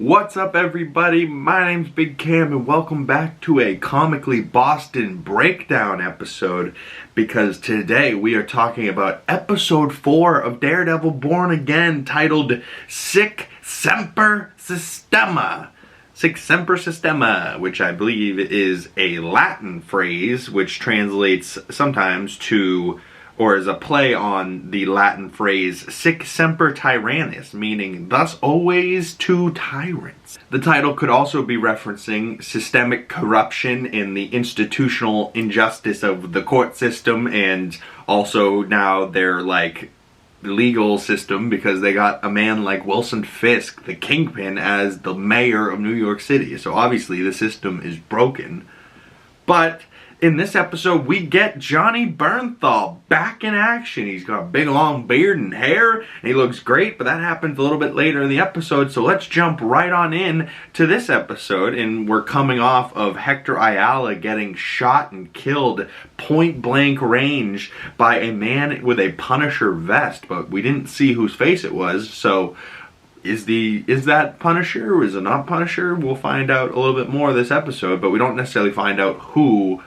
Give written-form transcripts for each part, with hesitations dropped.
What's up, everybody? My name's Big Cam and welcome back to a Comically Boston breakdown episode, because today we are talking about episode 4 of Daredevil Born Again, titled Sic Semper Systema. Sic Semper Systema, which I believe is a Latin phrase which translates sometimes to, or is a play on the Latin phrase Sic Semper Tyrannis, meaning thus always to tyrants. The title could also be referencing systemic corruption in the institutional injustice of the court system, and also now their legal system, because they got a man like Wilson Fisk, the kingpin, as the mayor of New York City. So obviously the system is broken. But in this episode, we get Johnny Bernthal back in action. He's got a big long beard and hair, and he looks great, but that happens a little bit later in the episode, so let's jump right on in to this episode. And we're coming off of Hector Ayala getting shot and killed point-blank range by a man with a Punisher vest, but we didn't see whose face it was, so is that Punisher or is it not Punisher? We'll find out a little bit more this episode, but we don't necessarily find out who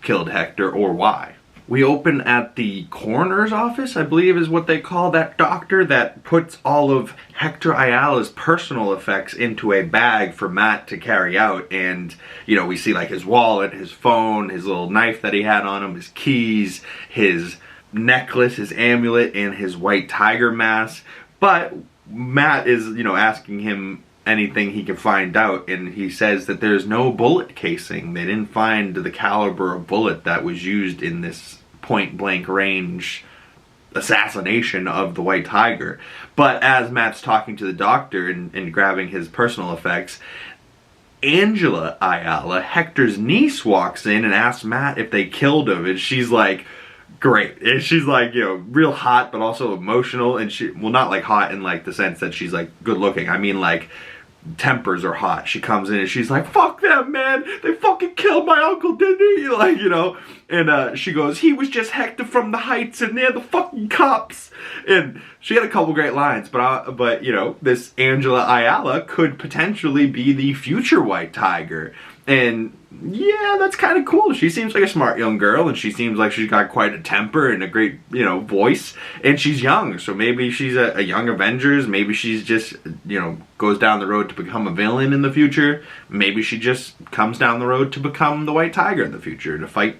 killed Hector or why. We open at the coroner's office, I believe is what they call that doctor that puts all of Hector Ayala's personal effects into a bag for Matt to carry out. And, you know, we see like his wallet, his phone, his little knife that he had on him, his keys, his necklace, his amulet, and his white tiger mask. But Matt is, you know, asking him anything he can find out, and he says that there's no bullet casing. They didn't find the caliber of bullet that was used in this point-blank range assassination of the White Tiger. But as Matt's talking to the doctor and grabbing his personal effects, Angela Ayala, Hector's niece, walks in and asks Matt if they killed him, and she's like, great. And she's like, you know, real hot, but also emotional, and she, well, not like hot in like the sense that she's like good looking. I mean like tempers are hot. She comes in and she's like, fuck them, man, they fucking killed my uncle, didn't he? Like, you know, and she goes, he was just Hector from the Heights and they're the fucking cops. And she had a couple great lines, but you know, this Angela Ayala could potentially be the future White Tiger. And yeah, that's kind of cool. She seems like a smart young girl, and she seems like she's got quite a temper and a great, you know, voice. And she's young, so maybe she's a young Avengers. Maybe she's just, you know, goes down the road to become a villain in the future. Maybe she just comes down the road to become the White Tiger in the future, to fight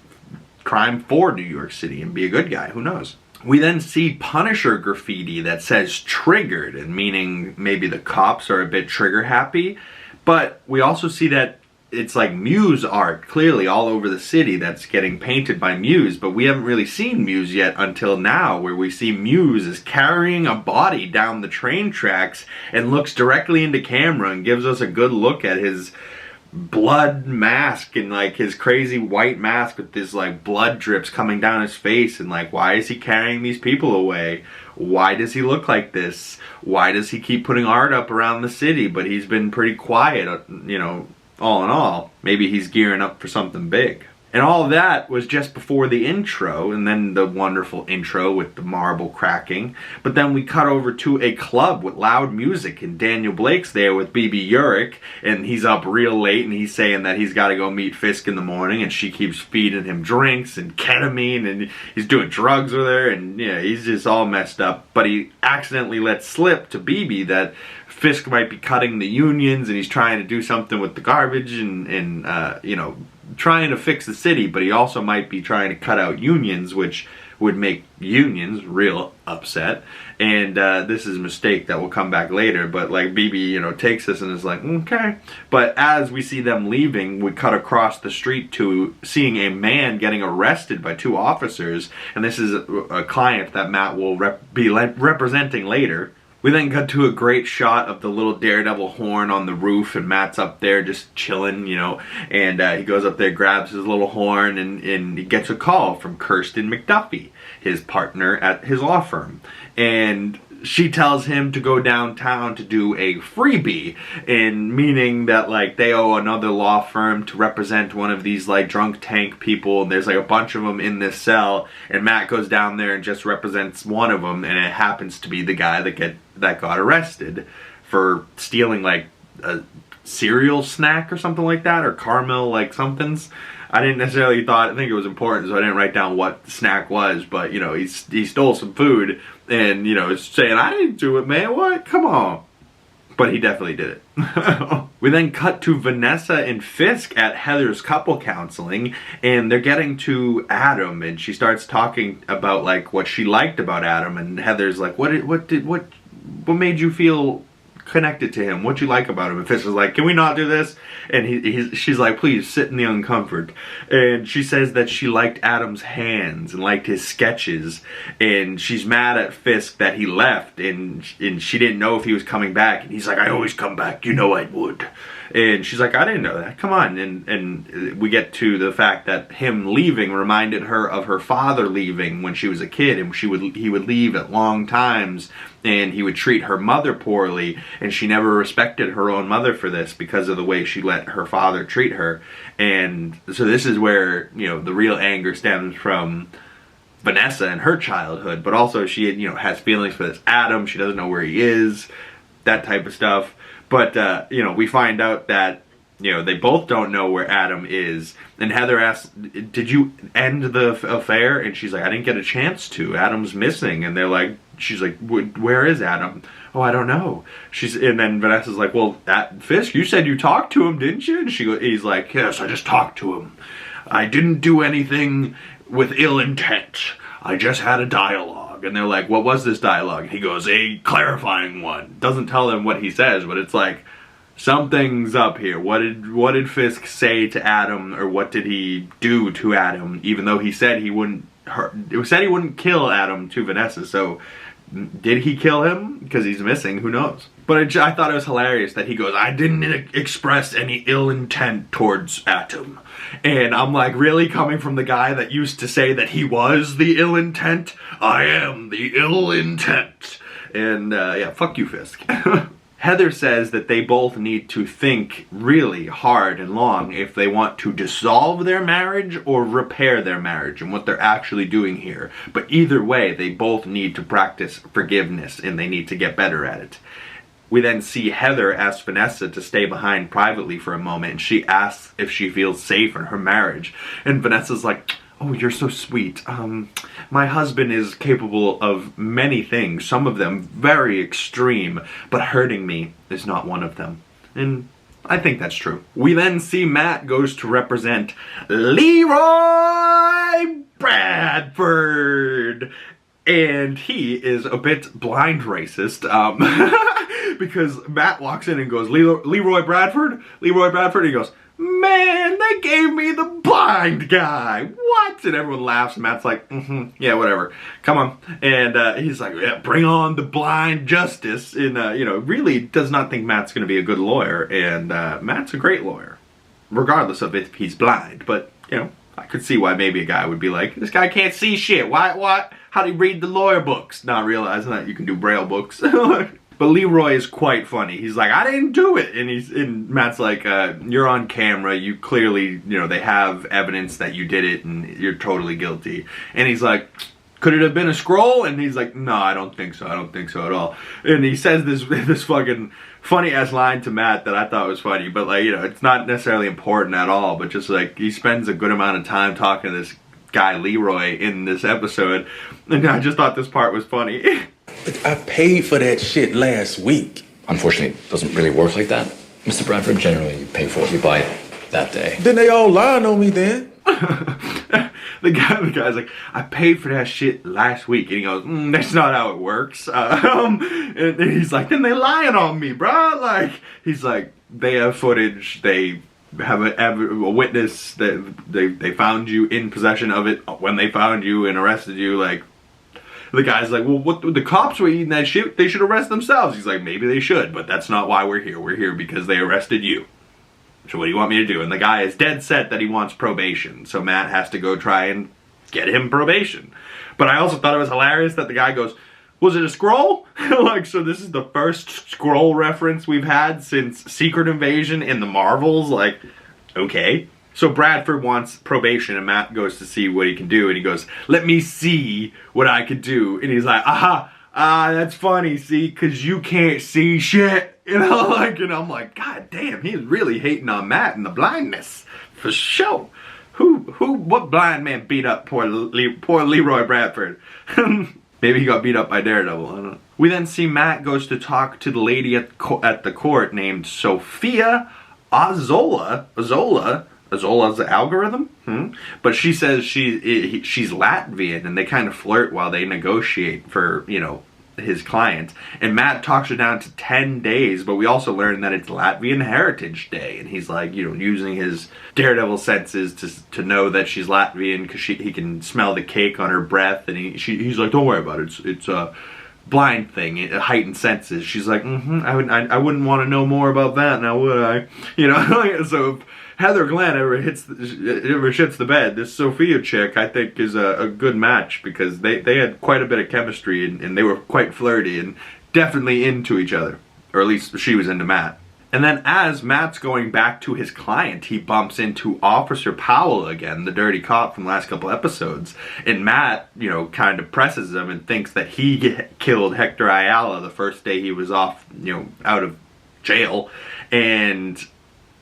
crime for New York City and be a good guy. Who knows? We then see Punisher graffiti that says triggered, and meaning maybe the cops are a bit trigger happy. But we also see that it's like MUSE art clearly all over the city that's getting painted by MUSE, but we haven't really seen MUSE yet until now, where we see MUSE is carrying a body down the train tracks and looks directly into camera and gives us a good look at his blood mask and like his crazy white mask with this like blood drips coming down his face, and like, why is he carrying these people away? Why does he look like this? Why does he keep putting art up around the city, but he's been pretty quiet, you know, all in all? Maybe he's gearing up for something big. And all of that was just before the intro, and then the wonderful intro with the marble cracking. But then we cut over to a club with loud music, and Daniel Blake's there with BB Urich, and he's up real late, and he's saying that he's got to go meet Fisk in the morning, and she keeps feeding him drinks and ketamine, and he's doing drugs with her, and yeah, he's just all messed up. But he accidentally lets slip to BB that Fisk might be cutting the unions, and he's trying to do something with the garbage and you know, trying to fix the city, but he also might be trying to cut out unions, which would make unions real upset. And this is a mistake that will come back later, but like BB, you know, takes this and is like, okay. But as we see them leaving, we cut across the street to seeing a man getting arrested by 2 officers, and this is a client that Matt will be representing later. We then cut to a great shot of the little Daredevil horn on the roof, and Matt's up there just chilling, you know, and he goes up there, grabs his little horn, and he gets a call from Kirsten McDuffie, his partner at his law firm. And she tells him to go downtown to do a freebie, and meaning that like they owe another law firm to represent one of these like drunk tank people, and there's like a bunch of them in this cell, and Matt goes down there and just represents one of them, and it happens to be the guy that got arrested for stealing like a cereal snack or something like that, or caramel like somethings. I didn't necessarily think it was important, so I didn't write down what the snack was, but, you know, he stole some food, and, you know, is saying, I didn't do it, man, what? Come on. But he definitely did it. We then cut to Vanessa and Fisk at Heather's couple counseling, and they're getting to Adam, and she starts talking about, like, what she liked about Adam, and Heather's like, what made you feel connected to him? What'd you like about him? And Fisk is like, can we not do this? And she's like, please sit in the uncomfort. And she says that she liked Adam's hands and liked his sketches, and she's mad at Fisk that he left, and she didn't know if he was coming back, and he's like, I always come back, you know I would. And she's like, I didn't know that, come on. And we get to the fact that him leaving reminded her of her father leaving when she was a kid, and he would leave at long times, and he would treat her mother poorly, and she never respected her own mother for this because of the way she let her father treat her. And so this is where, you know, the real anger stems from Vanessa and her childhood, but also she, you know, has feelings for this Adam. She doesn't know where he is, that type of stuff. But, you know, we find out that, you know, they both don't know where Adam is. And Heather asks, did you end the affair? And she's like, I didn't get a chance to. Adam's missing. And they're like, she's like, where is Adam? Oh, I don't know. And then Vanessa's like, well, Fisk, you said you talked to him, didn't you? And he's like, yes, I just talked to him. I didn't do anything with ill intent. I just had a dialogue. And they're like, what was this dialogue? And he goes, a clarifying one. Doesn't tell them what he says, but it's like, something's up here. What did Fisk say to Adam, or what did he do to Adam? Even though he said he wouldn't kill Adam to Vanessa. So did he kill him? Because he's missing. Who knows? But I thought it was hilarious that he goes, I didn't express any ill intent towards Adam. And I'm like, really? Coming from the guy that used to say that he was the ill intent? I am the ill intent. And yeah, fuck you, Fisk. Heather says that they both need to think really hard and long if they want to dissolve their marriage or repair their marriage, and what they're actually doing here. But either way, they both need to practice forgiveness, and they need to get better at it. We then see Heather ask Vanessa to stay behind privately for a moment, and she asks if she feels safe in her marriage. And Vanessa's like, oh, you're so sweet. My husband is capable of many things, some of them very extreme, but hurting me is not one of them. And I think that's true. We then see Matt goes to represent Leroy Bradford. And he is a bit blind racist, because Matt walks in and goes, Leroy Bradford? Leroy Bradford? And he goes, man, they gave me the blind guy. What? And everyone laughs, and Matt's like, yeah, whatever. Come on. And he's like, yeah, bring on the blind justice. And, you know, really does not think Matt's going to be a good lawyer. And Matt's a great lawyer, regardless of if he's blind. But, you know, I could see why maybe a guy would be like, this guy can't see shit. Why? How do you read the lawyer books? Not realizing that you can do braille books. But Leroy is quite funny. He's like, I didn't do it. And Matt's like, you're on camera. You clearly, you know, they have evidence that you did it and you're totally guilty. And he's like, could it have been a scroll? And he's like, no, I don't think so. I don't think so at all. And he says this fucking funny-ass line to Matt that I thought was funny. But, like, you know, it's not necessarily important at all. But just, like, he spends a good amount of time talking to this guy Leroy in this episode. And I just thought this part was funny. I paid for that shit last week. Unfortunately, it doesn't really work like that. Mr. Bradford, generally you pay for what you buy that day. Then they all lying on me then. The guy's like, I paid for that shit last week. And he goes, that's not how it works. And he's like, then they lying on me, bro. Like, he's like, they have footage. They have a witness that they found you in possession of it when they found you and arrested you. Like, the guy's like, well, what, the cops were eating that shit. They should arrest themselves. He's like, maybe they should, but that's not why we're here. We're here because they arrested you. So what do you want me to do? And the guy is dead set that he wants probation. So Matt has to go try and get him probation. But I also thought it was hilarious that the guy goes, was it a scroll? Like, so this is the first scroll reference we've had since Secret Invasion in the Marvels. Like, okay. So Bradford wants probation, and Matt goes to see what he can do, and he goes, let me see what I could do. And he's like, that's funny, see, because you can't see shit. You know, like, and I'm like, God damn, he's really hating on Matt and the blindness. For sure. What blind man beat up poor Leroy Bradford? Maybe he got beat up by Daredevil, I don't know. We then see Matt goes to talk to the lady at the court named Sophia Azola. Azola's the algorithm? But she says she's Latvian, and they kind of flirt while they negotiate for, you know, his client. And Matt talks her down to 10 days, but we also learn that it's Latvian Heritage Day, and he's like, you know, using his Daredevil senses to know that she's Latvian because he can smell the cake on her breath, and he's like, don't worry about it, it's a blind thing, heightened senses. She's like, I wouldn't want to know more about that now, would I? You know, so if Heather Glenn ever shits the bed, this Sophia chick, I think, is a good match, because they had quite a bit of chemistry, and they were quite flirty and definitely into each other. Or at least she was into Matt. And then as Matt's going back to his client, he bumps into Officer Powell again, the dirty cop from the last couple episodes. And Matt, you know, kind of presses him and thinks that he killed Hector Ayala the first day he was off, you know, out of jail. And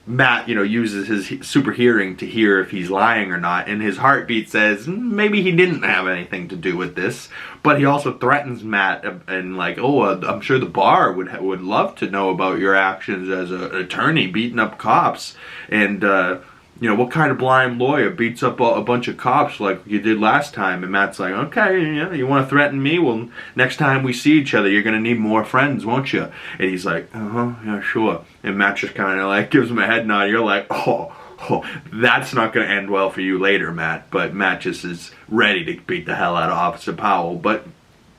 Matt, you know, uses his super hearing to hear if he's lying or not, and his heartbeat says maybe he didn't have anything to do with this. But he also threatens Matt and like, oh, I'm sure the bar would love to know about your actions as an attorney beating up cops, and you know, what kind of blind lawyer beats up a bunch of cops like you did last time? And Matt's like, okay, you want to threaten me? Well, next time we see each other, you're going to need more friends, won't you? And he's like, yeah, sure. And Matt just kind of like gives him a head nod. You're like, oh, that's not going to end well for you later, Matt. But Matt just is ready to beat the hell out of Officer Powell. But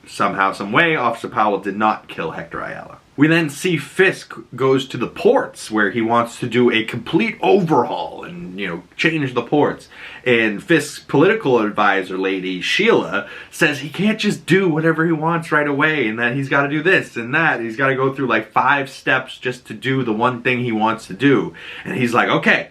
somehow, some way, Officer Powell did not kill Hector Ayala. We then see Fisk goes to the ports, where he wants to do a complete overhaul and, you know, change the ports. And Fisk's political advisor lady, Sheila, says he can't just do whatever he wants right away, and that he's got to do this and that. He's got to go through like 5 steps just to do the one thing he wants to do. And he's like, okay,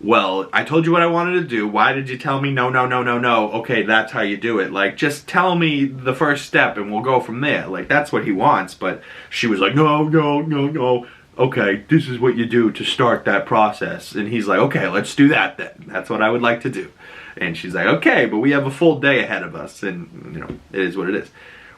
well, I told you what I wanted to do. Why did you tell me no? Okay, that's how you do it. Like, just tell me the first step and we'll go from there. Like, that's what he wants. But she was like, no. Okay, this is what you do to start that process. And he's like, okay, let's do that then. That's what I would like to do. And she's like, okay, but we have a full day ahead of us. And, you know, it is what it is.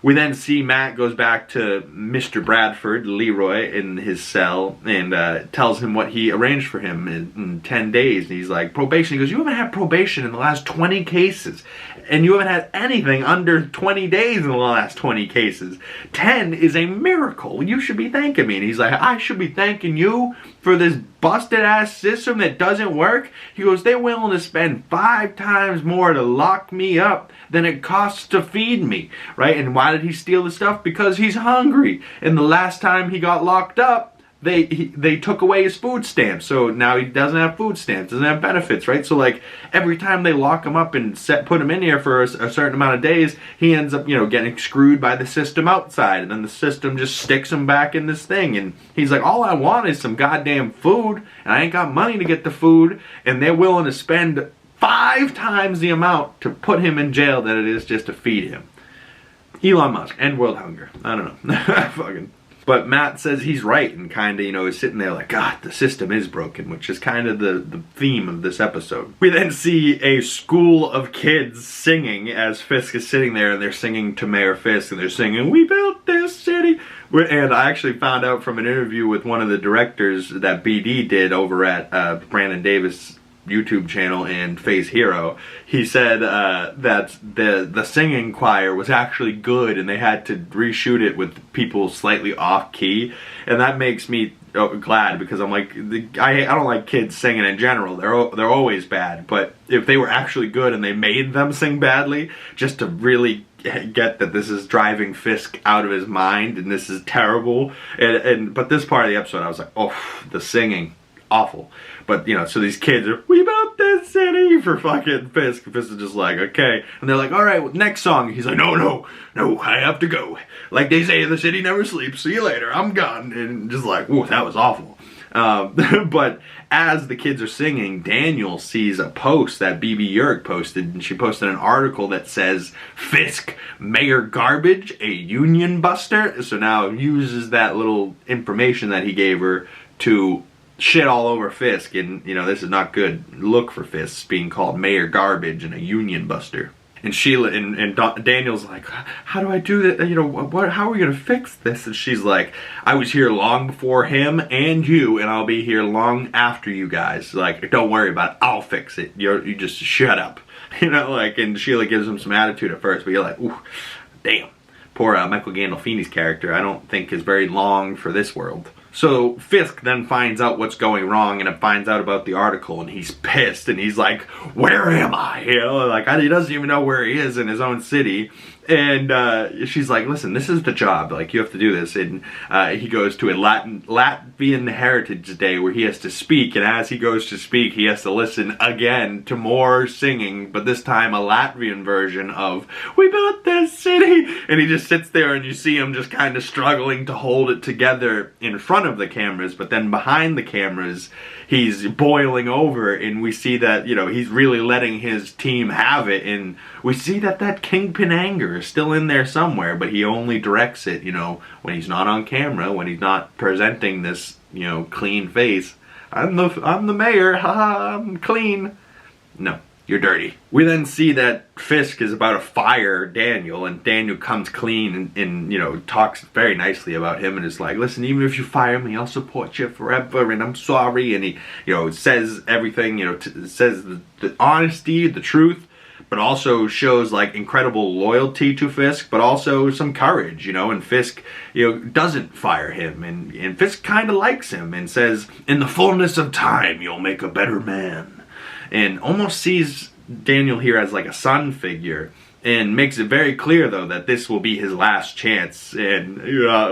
We then see Matt goes back to Mr. Bradford, Leroy, in his cell, and tells him what he arranged for him in 10 days. And he's like, probation. He goes, you haven't had probation in the last 20 cases. And you haven't had anything under 20 days in the last 20 cases. 10 is a miracle. You should be thanking me. And he's like, I should be thanking you for this busted-ass system that doesn't work? He goes, they're willing to spend 5 times more to lock me up than it costs to feed me, right? And why did he steal the stuff? Because he's hungry. And the last time he got locked up, they took away his food stamps. So now he doesn't have food stamps, doesn't have benefits, right? So like every time they lock him up and put him in here for a certain amount of days, he ends up, you know, getting screwed by the system outside, and then the system just sticks him back in this thing. And he's like, all I want is some goddamn food, and I ain't got money to get the food, and they're willing to spend 5 times the amount to put him in jail than it is just to feed him. Elon Musk, end world hunger. I don't know. Fucking. But Matt says he's right, and kind of, you know, is sitting there like, God, the system is broken, which is kind of the theme of this episode. We then see a school of kids singing as Fisk is sitting there, and they're singing to Mayor Fisk, and they're singing, we built this city. And I actually found out from an interview with one of the directors that BD did over at Brandon Davis' YouTube channel and Phase Hero. He said that the singing choir was actually good, and they had to reshoot it with people slightly off key, and that makes me glad, because I'm like, I don't like kids singing in general. They're always bad, but if they were actually good and they made them sing badly just to really get that this is driving Fisk out of his mind and this is terrible, but this part of the episode I was like, oh, the singing, awful. But, you know, so these kids are, we built this city for fucking Fisk. Fisk is just like, okay. And they're like, all right, well, next song. He's like, no, I have to go. Like they say, the city never sleeps. See you later. I'm gone. And just like, ooh, that was awful. But as the kids are singing, Daniel sees a post that BB Yerg posted, and she posted an article that says, Fisk, Mayor Garbage, a union buster. So now uses that little information that he gave her to shit all over Fisk, and you know, this is not good look for Fisk being called Mayor Garbage and a union buster. And Sheila and Daniel's like, how do I do that? You know, how are we gonna fix this? And she's like, I was here long before him and you, and I'll be here long after you guys. Like, don't worry about it. I'll fix it. You just shut up. You know, like, and Sheila gives him some attitude at first, but you're like, ooh, damn. Poor Michael Gandolfini's character, I don't think is very long for this world. So Fisk then finds out what's going wrong, and finds out about the article, and he's pissed, and he's like, where am I? You know, like, he doesn't even know where he is in his own city. And she's like, listen, this is the job, like, you have to do this. And he goes to a Latvian Heritage Day where he has to speak, and as he goes to speak, he has to listen again to more singing, but this time a Latvian version of, we built this city! And he just sits there, and you see him just kind of struggling to hold it together in front of the cameras, but then behind the cameras, he's boiling over, and we see that, you know, he's really letting his team have it, and we see that kingpin anger is still in there somewhere, but he only directs it, you know, when he's not on camera, when he's not presenting this, you know, clean face. I'm the mayor, haha, I'm clean. No, you're dirty. We then see that Fisk is about to fire Daniel, and Daniel comes clean and you know, talks very nicely about him, and is like, listen, even if you fire me, I'll support you forever, and I'm sorry. And he, you know, says everything, you know, says the honesty, the truth, but also shows like incredible loyalty to Fisk, but also some courage, you know. And Fisk, you know, doesn't fire him, and Fisk kind of likes him and says, in the fullness of time, you'll make a better man. And almost sees Daniel here as like a son figure, and makes it very clear though that this will be his last chance. And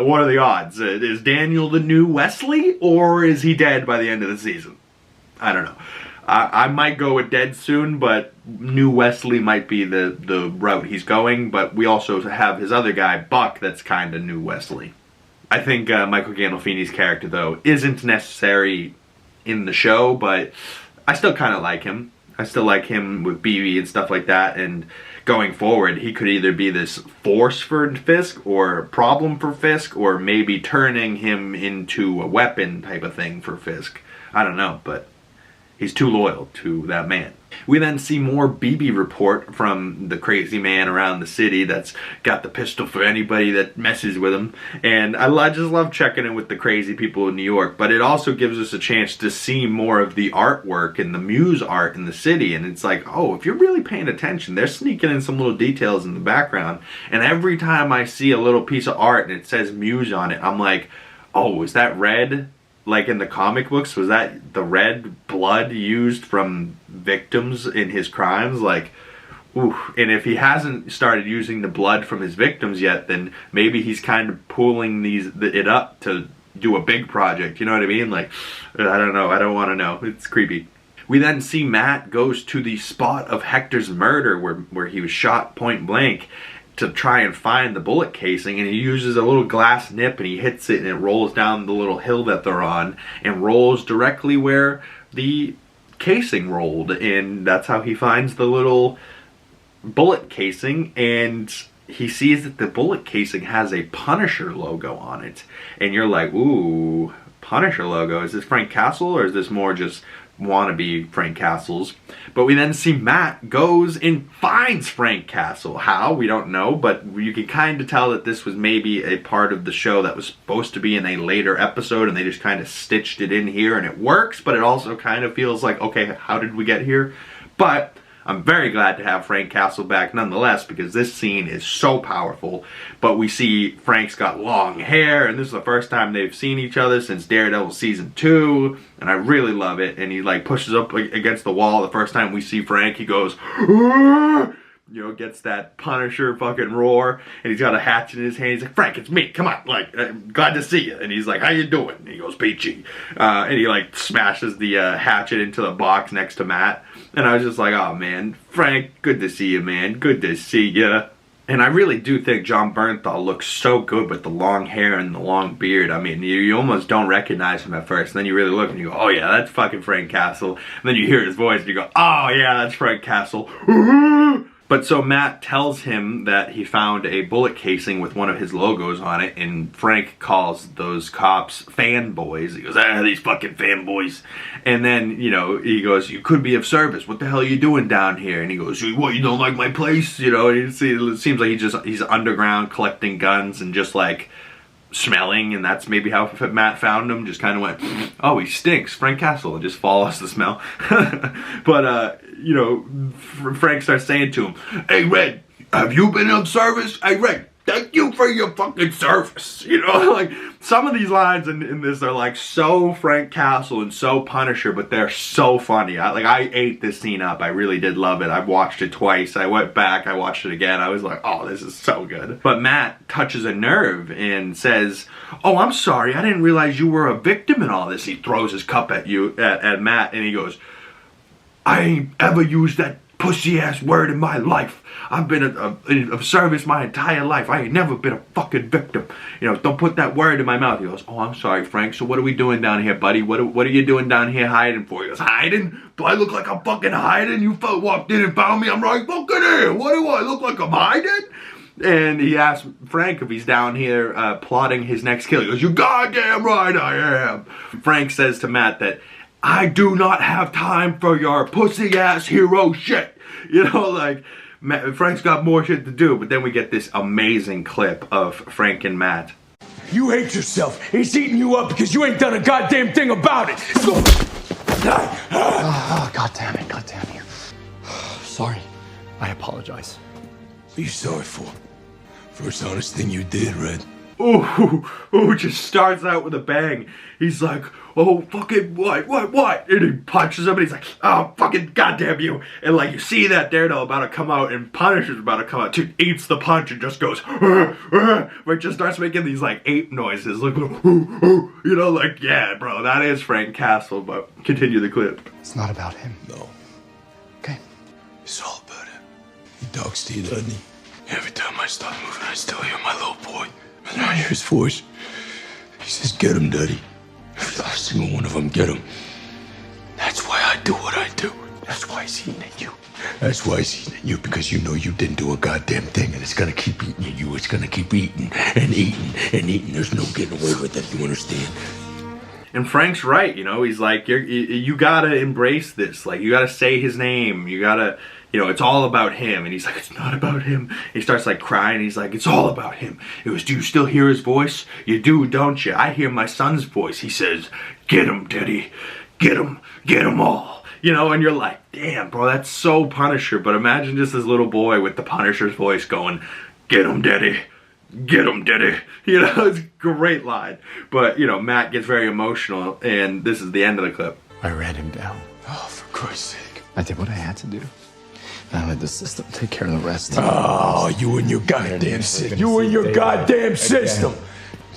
what are the odds? Is Daniel the new Wesley, or is he dead by the end of the season? I don't know. I might go with dead soon, but new Wesley might be the route he's going. But we also have his other guy, Buck, that's kind of new Wesley. I think Michael Gandolfini's character, though, isn't necessary in the show, but I still kind of like him. I still like him with BB and stuff like that, and going forward, he could either be this force for Fisk, or problem for Fisk, or maybe turning him into a weapon type of thing for Fisk. I don't know, but he's too loyal to that man. We then see more BB report from the crazy man around the city that's got the pistol for anybody that messes with him. And I just love checking in with the crazy people in New York, but it also gives us a chance to see more of the artwork and the Muse art in the city. And it's like, oh, if you're really paying attention, they're sneaking in some little details in the background. And every time I see a little piece of art and it says Muse on it, I'm like, oh, is that red? Like in the comic books, was that the red blood used from victims in his crimes? Like, ooh. And if he hasn't started using the blood from his victims yet, then maybe he's kind of pooling it up to do a big project. You know what I mean? Like, I don't know. I don't want to know. It's creepy. We then see Matt goes to the spot of Hector's murder where he was shot point blank, to try and find the bullet casing, and he uses a little glass nip and he hits it, and it rolls down the little hill that they're on and rolls directly where the casing rolled, and that's how he finds the little bullet casing. And he sees that the bullet casing has a Punisher logo on it, and you're like, ooh, Punisher logo, is this Frank Castle, or is this more just wannabe Frank Castle's? But we then see Matt goes and finds Frank Castle. How? We don't know, but you can kind of tell that this was maybe a part of the show that was supposed to be in a later episode, and they just kind of stitched it in here, and it works, but it also kind of feels like, okay, how did we get here? But I'm very glad to have Frank Castle back nonetheless, because this scene is so powerful. But we see Frank's got long hair, and this is the first time they've seen each other since Daredevil season 2, and I really love it. And he like pushes up against the wall. The first time we see Frank, he goes, "Aah!" You know, gets that Punisher fucking roar, and he's got a hatchet in his hand. He's like, Frank, it's me, come on, like, glad to see you. And he's like, how you doing? And he goes, peachy. And he like smashes the hatchet into the box next to Matt. And I was just like, oh man, Frank, good to see you, man, good to see you. And I really do think John Bernthal looks so good with the long hair and the long beard. I mean, you almost don't recognize him at first. And then you really look and you go, oh yeah, that's fucking Frank Castle. And then you hear his voice and you go, oh yeah, that's Frank Castle. But so Matt tells him that he found a bullet casing with one of his logos on it, and Frank calls those cops fanboys. He goes, ah, these fucking fanboys. And then, you know, he goes, you could be of service. What the hell are you doing down here? And he goes, what, you don't like my place? You know, and it seems like he's underground collecting guns and just like smelling, and that's maybe how Matt found him. Just kind of went, oh, he stinks, Frank Castle, and just follows the smell. But you know, Frank starts saying to him, hey Red, have you been of service? Hey Red, thank you for your fucking service. You know, like some of these lines in this are like so Frank Castle and so Punisher, but they're so funny. I ate this scene up. I really did love it. I've watched it twice. I went back, I watched it again. I was like, oh, this is so good. But Matt touches a nerve and says, oh, I'm sorry, I didn't realize you were a victim in all this. He throws his cup at Matt, and he goes, I ain't ever used that pussy ass word in my life. I've been of service my entire life. I ain't never been a fucking victim. You know, don't put that word in my mouth. He goes, oh, I'm sorry, Frank. So what are we doing down here, buddy? What are you doing down here hiding for? He goes, hiding? Do I look like I'm fucking hiding? You walked in and found me. I'm right fucking here. What do I look like I'm hiding? And he asks Frank if he's down here plotting his next kill. He goes, you goddamn right I am. Frank says to Matt that I do not have time for your pussy-ass hero shit. You know, like, Frank's got more shit to do, but then we get this amazing clip of Frank and Matt. You hate yourself. He's eating you up because you ain't done a goddamn thing about it. God damn it, God damn you. Sorry. I apologize. What are you sorry for? First honest thing you did, Red. Ooh, just starts out with a bang. He's like, oh, fucking what? And he punches him and he's like, oh, fucking goddamn you. And like, you see that Daredevil about to come out and Punisher's about to come out. Dude eats the punch and just goes, but just starts making these like ape noises. Like, you know, like, yeah, bro, that is Frank Castle, but continue the clip. It's not about him. No. Okay. It's all about him. He talks to you, doesn't he? Every time I start moving, I still hear my little boy. And I hear his voice. He says, get him, Daddy. Every last single one of them, get him. That's why I do what I do. That's why he's eating at you. That's why he's eating at you, because you know you didn't do a goddamn thing, and it's gonna keep eating at you. It's gonna keep eating and eating and eating. There's no getting away with it, you understand? And Frank's right, you know, he's like, you gotta embrace this. Like, you gotta say his name. You gotta, you know, it's all about him. And he's like, it's not about him. He starts like crying. He's like, it's all about him. It was, do you still hear his voice? You do, don't you? I hear my son's voice. He says, get him, Daddy. Get him all. You know, and you're like, damn, bro, that's so Punisher. But imagine just this little boy with the Punisher's voice going, get him, Daddy. Get him, Daddy. You know, it's a great line. But, you know, Matt gets very emotional, and this is the end of the clip. I ran him down. Oh, for Christ's sake. I did what I had to do. And I let the system take care of the rest. Oh, you and your goddamn system. You and your goddamn system.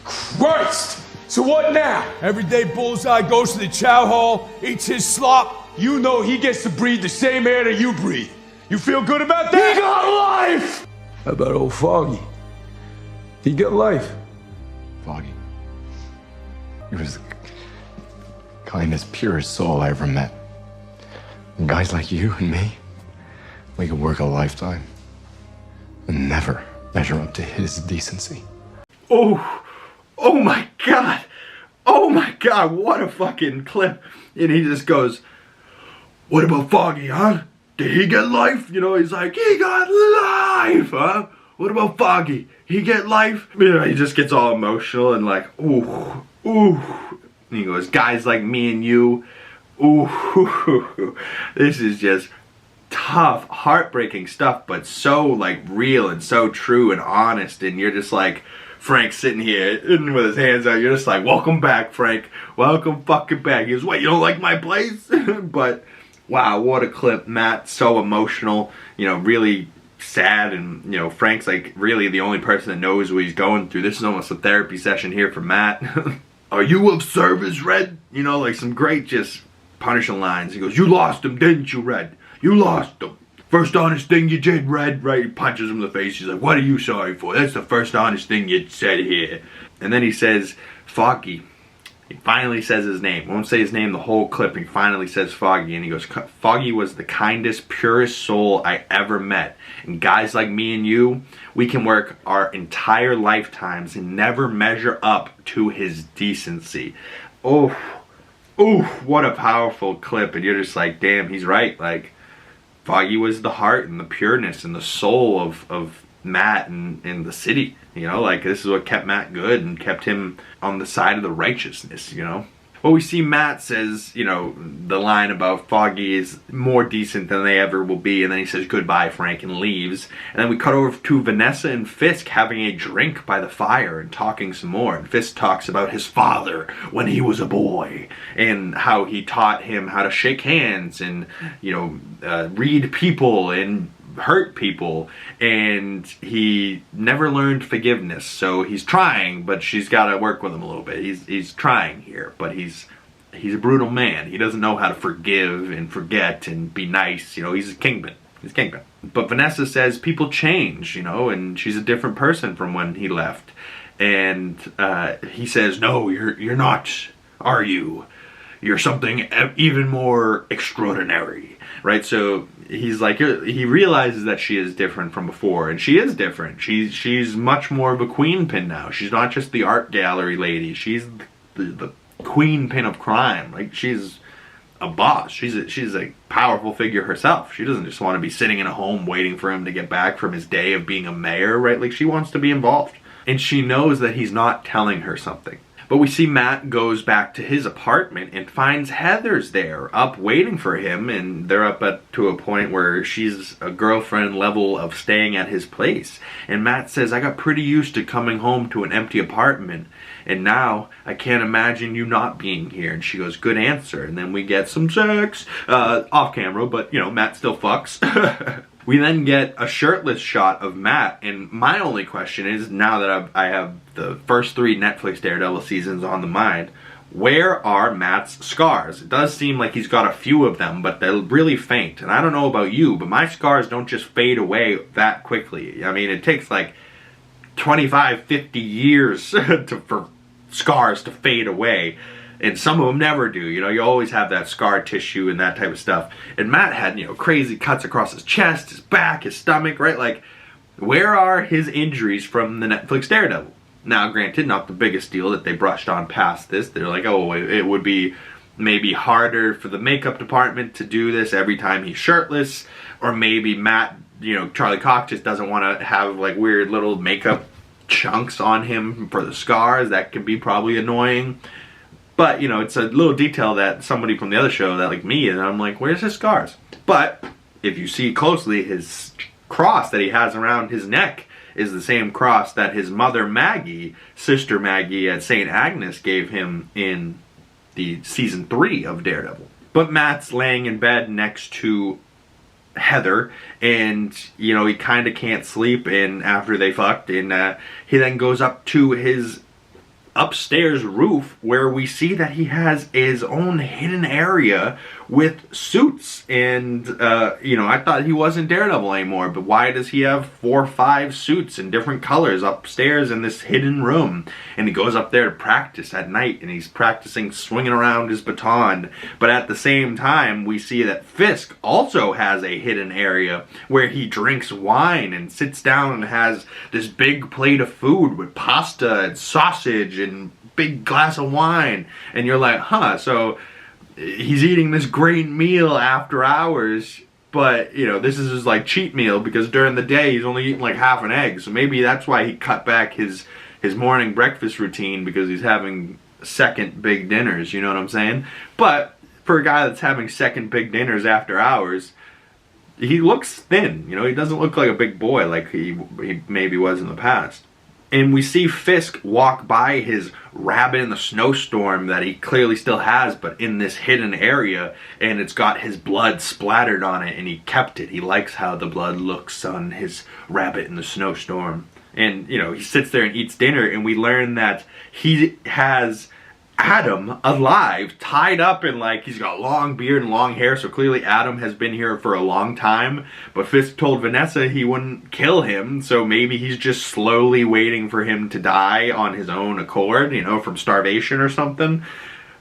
Christ! So what now? Everyday Bullseye goes to the chow hall, eats his slop. You know he gets to breathe the same air that you breathe. You feel good about that? He got life! How about old Foggy? He got life. Foggy. He was the kindest, purest soul I ever met. And guys like you and me, we could work a lifetime and never measure up to his decency. Oh my God. Oh my God, what a fucking clip. And he just goes, what about Foggy, huh? Did he get life? You know, he's like, he got life, huh? What about Foggy? He get life? You know, he just gets all emotional and like, ooh. And he goes, guys like me and you, ooh. This is just tough, heartbreaking stuff, but so like real and so true and honest. And you're just like, Frank's sitting here with his hands out. You're just like, welcome back, Frank. Welcome fucking back. He goes, what, you don't like my place? But wow, what a clip. Matt, so emotional, you know, really sad, and you know, Frank's like really the only person that knows what he's going through. This is almost a therapy session here for Matt. Are you of service, Red? You know, like some great just punishing lines. He goes, you lost him, didn't you, Red? You lost him. first honest thing you did, Red, right? He punches him in the face. He's like, what are you sorry for? That's the first honest thing you said here. And then he says, Foggy. He finally says his name. Won't say his name the whole clip. He finally says Foggy. And he goes, Foggy was the kindest, purest soul I ever met. And guys like me and you, we can work our entire lifetimes and never measure up to his decency. Oh, what a powerful clip. And you're just like, damn, he's right. Like, Foggy was the heart and the pureness and the soul of Matt and the city. You know, like, this is what kept Matt good and kept him on the side of the righteousness, you know. Well, we see Matt says, you know, the line about Foggy is more decent than they ever will be, and then he says, goodbye, Frank, and leaves. And then we cut over to Vanessa and Fisk having a drink by the fire and talking some more. And Fisk talks about his father when he was a boy and how he taught him how to shake hands and, you know, read people and hurt people, and he never learned forgiveness. So he's trying, but she's got to work with him a little bit. He's trying here, but he's a brutal man. He doesn't know how to forgive and forget and be nice. You know, he's a kingpin. He's kingpin. But Vanessa says people change, you know, and she's a different person from when he left. And he says, no, you're not, are you? You're something even more extraordinary, right? So he's like, he realizes that she is different from before, and she is different. She's much more of a queen pin now. She's not just the art gallery lady. She's the queen pin of crime. Like, she's a boss. She's a powerful figure herself. She doesn't just want to be sitting in a home waiting for him to get back from his day of being a mayor, right? Like, she wants to be involved. And she knows that he's not telling her something. But we see Matt goes back to his apartment and finds Heather's there, up waiting for him, and they're up to a point where she's a girlfriend level of staying at his place. And Matt says, I got pretty used to coming home to an empty apartment, and now I can't imagine you not being here. And she goes, good answer. And then we get some sex, off camera, but, you know, Matt still fucks. We then get a shirtless shot of Matt, and my only question is, now that I have the first 3 Netflix Daredevil seasons on the mind, where are Matt's scars? It does seem like he's got a few of them, but they're really faint. And I don't know about you, but my scars don't just fade away that quickly. I mean, it takes like 25, 50 years for scars to fade away. And some of them never do. You know, you always have that scar tissue and that type of stuff. And Matt had, you know, crazy cuts across his chest, his back, his stomach, right? Like, where are his injuries from the Netflix Daredevil? Now, granted, not the biggest deal that they brushed on past this. They're like, oh, it would be maybe harder for the makeup department to do this every time he's shirtless. Or maybe Matt, you know, Charlie Cox just doesn't want to have, like, weird little makeup chunks on him for the scars. That could be probably annoying. But, you know, it's a little detail that somebody from the other show that, like me, and I'm like, where's his scars? But if you see closely, his cross that he has around his neck is the same cross that his mother Maggie, Sister Maggie at St. Agnes, gave him in the season 3 of Daredevil. But Matt's laying in bed next to Heather, and, you know, he kind of can't sleep, and after they fucked, and he then goes up to his upstairs roof, where we see that he has his own hidden area with suits. And you know, I thought he wasn't Daredevil anymore, but why does he have 4 or 5 suits in different colors upstairs in this hidden room? And he goes up there to practice at night, and he's practicing swinging around his baton. But at the same time, we see that Fisk also has a hidden area where he drinks wine and sits down and has this big plate of food with pasta and sausage and big glass of wine. And you're like, huh, so he's eating this great meal after hours, but, you know, this is his, like, cheat meal, because during the day he's only eating like half an egg. So maybe that's why he cut back his morning breakfast routine, because he's having second big dinners, you know what I'm saying? But for a guy that's having second big dinners after hours, he looks thin, you know, he doesn't look like a big boy like he maybe was in the past. And we see Fisk walk by his rabbit in the snowstorm that he clearly still has, but in this hidden area, and it's got his blood splattered on it, and he kept it. He likes how the blood looks on his rabbit in the snowstorm. And, you know, he sits there and eats dinner, and we learn that he has Adam alive, tied up, and like he's got long beard and long hair, so clearly Adam has been here for a long time. But Fisk told Vanessa he wouldn't kill him, so maybe he's just slowly waiting for him to die on his own accord, you know, from starvation or something.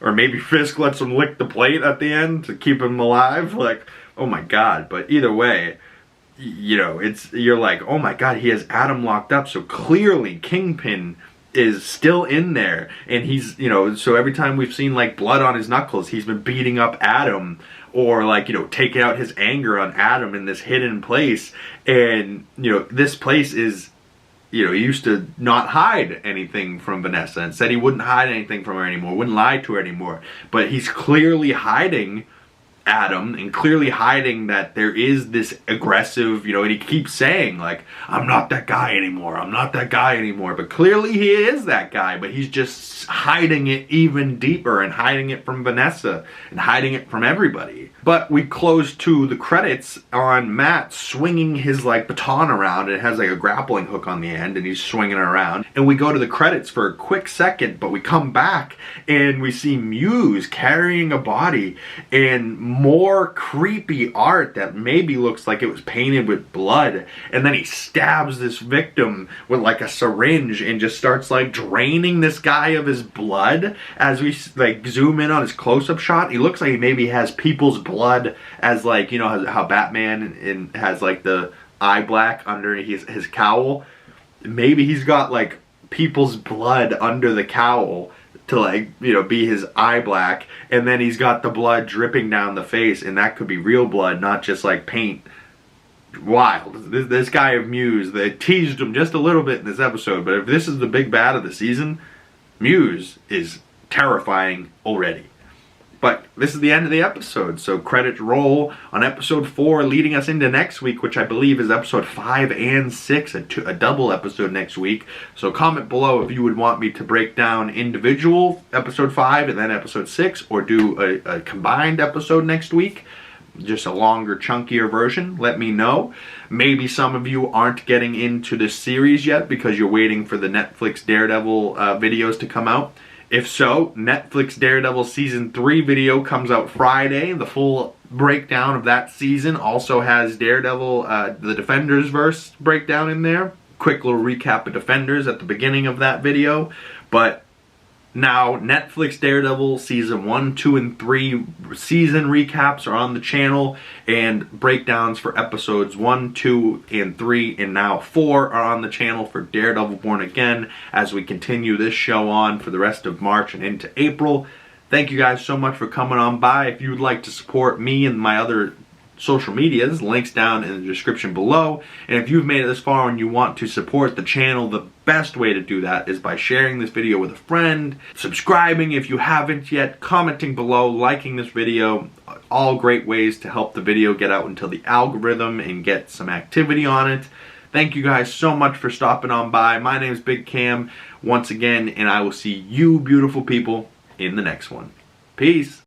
Or maybe Fisk lets him lick the plate at the end to keep him alive. Like, oh my god. But either way, you know, you're like, oh my god, he has Adam locked up, so clearly Kingpin is still in there, and he's, you know, so every time we've seen like blood on his knuckles, he's been beating up Adam, or like, you know, taking out his anger on Adam in this hidden place. And, you know, this place is, you know, he used to not hide anything from Vanessa and said he wouldn't hide anything from her anymore, wouldn't lie to her anymore, but he's clearly hiding Adam, and clearly hiding that there is this aggressive, you know, and he keeps saying like, I'm not that guy anymore, I'm not that guy anymore, but clearly he is that guy, but he's just hiding it even deeper, and hiding it from Vanessa, and hiding it from everybody. But we close to the credits on Matt swinging his like baton around, and it has like a grappling hook on the end, and he's swinging it around, and we go to the credits for a quick second, but we come back and we see Muse carrying a body, and more creepy art that maybe looks like it was painted with blood, and then he stabs this victim with like a syringe and just starts like draining this guy of his blood. As we like zoom in on his close-up shot, he looks like he maybe has people's blood as like, you know, how Batman has like the eye black under his cowl. Maybe he's got like people's blood under the cowl to like, you know, be his eye black, and then he's got the blood dripping down the face, and that could be real blood, not just like paint. Wild. This guy of Muse, they teased him just a little bit in this episode, but if this is the big bad of the season, Muse is terrifying already. But this is the end of the episode, so credits roll on episode 4, leading us into next week, which I believe is episode 5 and 6, a double episode next week. So comment below if you would want me to break down individual episode 5 and then episode 6, or do a combined episode next week, just a longer, chunkier version. Let me know. Maybe some of you aren't getting into this series yet because you're waiting for the Netflix Daredevil videos to come out. If so, Netflix Daredevil Season 3 video comes out Friday. The full breakdown of that season also has Daredevil, the Defenders verse breakdown in there. Quick little recap of Defenders at the beginning of that video. But now, Netflix Daredevil Season 1, 2, and 3 season recaps are on the channel, and breakdowns for episodes 1, 2, and 3, and now 4 are on the channel for Daredevil Born Again as we continue this show on for the rest of March and into April. Thank you guys so much for coming on by. If you would like to support me and my other social medias, links down in the description below. And if you've made it this far and you want to support the channel, the best way to do that is by sharing this video with a friend, subscribing if you haven't yet, commenting below, liking this video. All great ways to help the video get out into the algorithm and get some activity on it. Thank you guys so much for stopping on by. My name is Big Cam once again, and I will see you beautiful people in the next one. Peace.